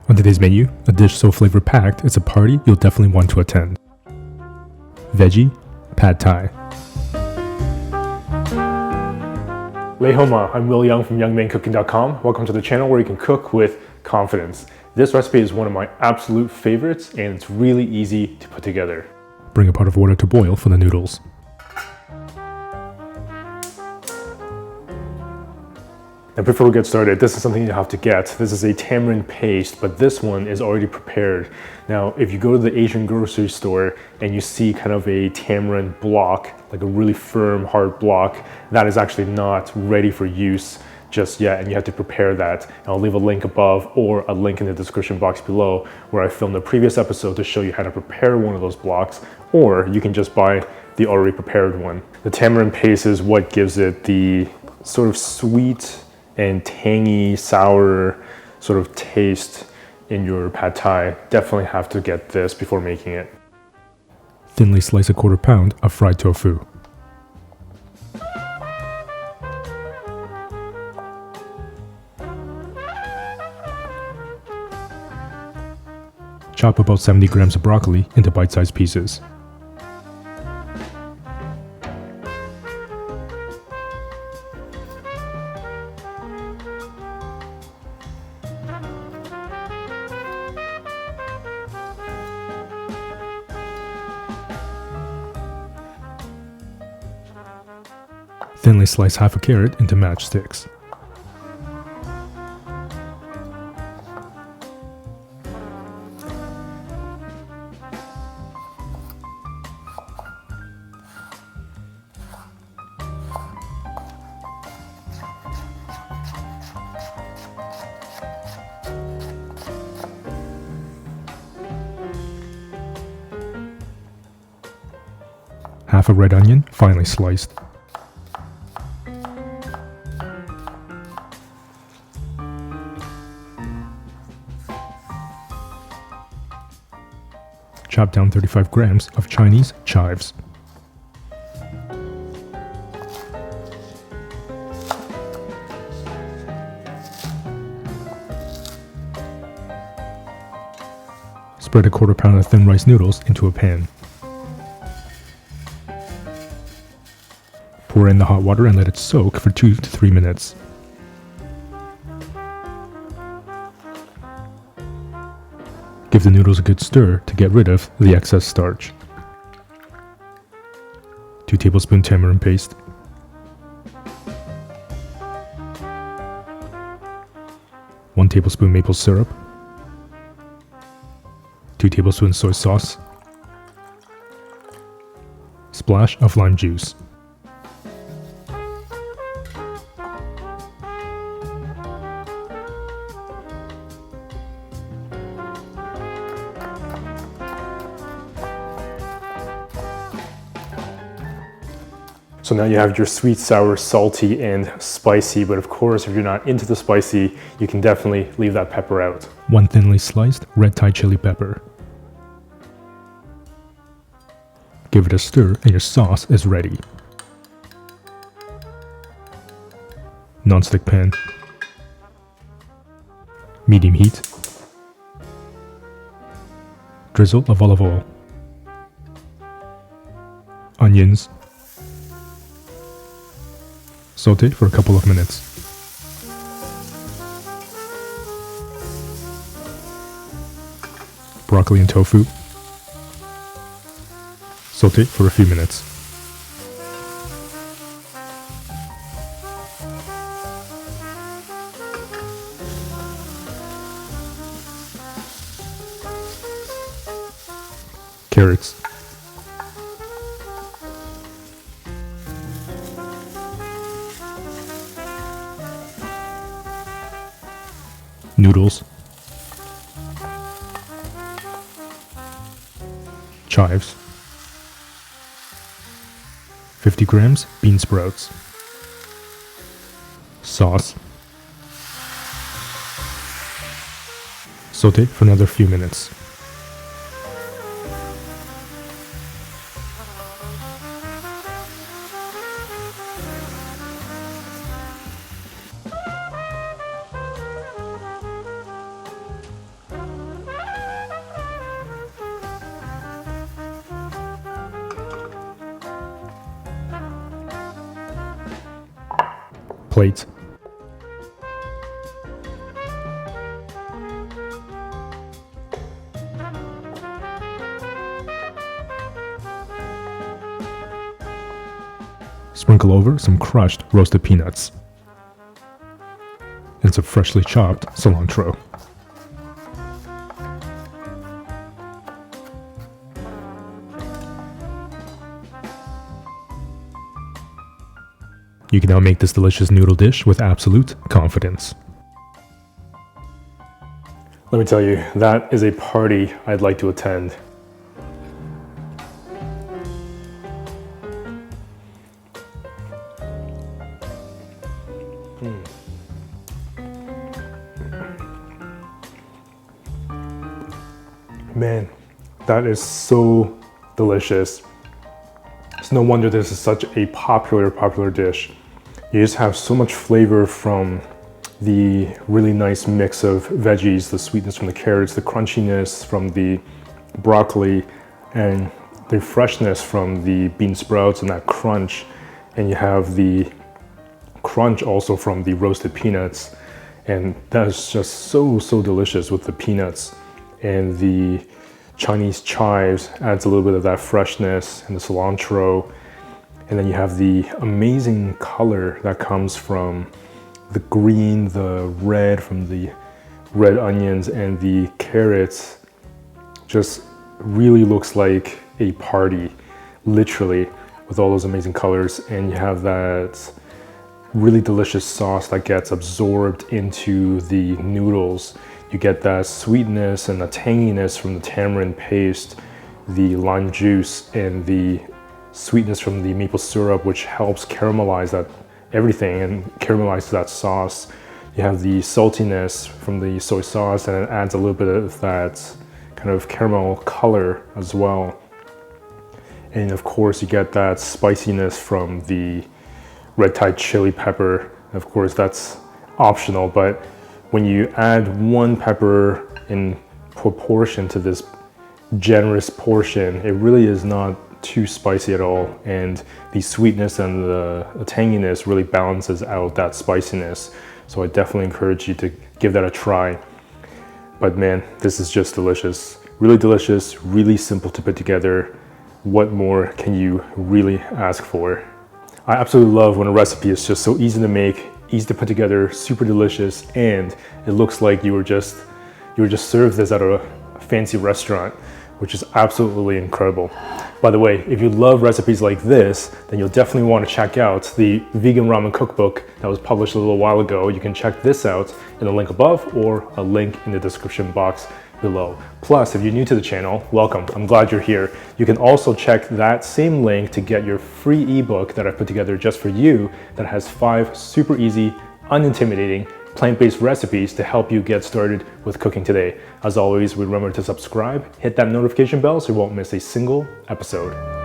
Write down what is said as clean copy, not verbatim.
On today's menu, a dish so flavor packed it's a party you'll definitely want to attend. Veggie Pad Thai. Lei Homa, I'm Yeung from YoungManCooking.com. Welcome to the channel where you can cook with confidence. This recipe is one of my absolute favorites and it's really easy to put together. Bring a pot of water to boil for the noodles. Now before we get started, this is something you have to get. This is a tamarind paste, but this one is already prepared. Now, if you go to the Asian grocery store and you see kind of a tamarind block, like a really firm, hard block, that is actually not ready for use just yet, and you have to prepare that. And I'll leave a link above or a link in the description box below where I filmed a previous episode to show you how to prepare one of those blocks, or you can just buy the already prepared one. The tamarind paste is what gives it the sort of sweet and tangy, sour sort of taste in your pad thai. Definitely have to get this before making it. Thinly slice a quarter pound of fried tofu. Chop about 70 grams of broccoli into bite-sized pieces. Thinly slice half a carrot into matchsticks. Half a red onion, finely sliced. Chop down 35 grams of Chinese chives. Spread a quarter pound of thin rice noodles into a pan. Pour in the hot water and let it soak for 2 to 3 minutes. Give the noodles a good stir to get rid of the excess starch. 2 tablespoons tamarind paste. 1 tablespoon maple syrup. 2 tablespoons soy sauce. Splash of lime juice. So now you have your sweet, sour, salty, and spicy, but of course, if you're not into the spicy, you can definitely leave that pepper out. 1 thinly sliced red Thai chili pepper. Give it a stir and your sauce is ready. Non-stick pan. Medium heat. Drizzle of olive oil. Onions. Saute for a couple of minutes. Broccoli and tofu. Saute for a few minutes. Carrots. Noodles, chives, 50 grams bean sprouts, sauce, saute for another few minutes. plate. Sprinkle over some crushed roasted peanuts and some freshly chopped cilantro. You can now make this delicious noodle dish with absolute confidence. Let me tell you, that is a party I'd like to attend. Man, that is so delicious. It's no wonder this is such a popular dish. You just have so much flavor from the really nice mix of veggies, the sweetness from the carrots, the crunchiness from the broccoli, and the freshness from the bean sprouts and that crunch. And you have the crunch also from the roasted peanuts. And that is just so delicious with the peanuts. And the Chinese chives adds a little bit of that freshness, and the cilantro. And then you have the amazing color that comes from the green, the red from the red onions, and the carrots. Just really looks like a party, literally, with all those amazing colors. And you have that really delicious sauce that gets absorbed into the noodles. You get that sweetness and the tanginess from the tamarind paste, the lime juice, and the sweetness from the maple syrup, which helps caramelize that everything and caramelize that sauce. You have the saltiness from the soy sauce, and it adds a little bit of that kind of caramel color as well. And of course, you get that spiciness from the red Thai chili pepper. Of course, that's optional, but when you add one pepper in proportion to this generous portion, it really is not too spicy at all. And the sweetness and the tanginess really balances out that spiciness. So I definitely encourage you to give that a try. But man, this is just delicious. Really delicious, really simple to put together. What more can you really ask for? I absolutely love when a recipe is just so easy to make, easy to put together, super delicious, and it looks like you were just served this at a fancy restaurant, which is absolutely incredible. By the way, if you love recipes like this, then you'll definitely want to check out the vegan ramen cookbook that was published a little while ago. You can check this out in the link above or a link in the description box below. Plus, if you're new to the channel, welcome. I'm glad you're here. You can also check that same link to get your free ebook that I put together just for you that has 5 super easy, unintimidating, plant-based recipes to help you get started with cooking today. As always, remember to subscribe, hit that notification bell so you won't miss a single episode.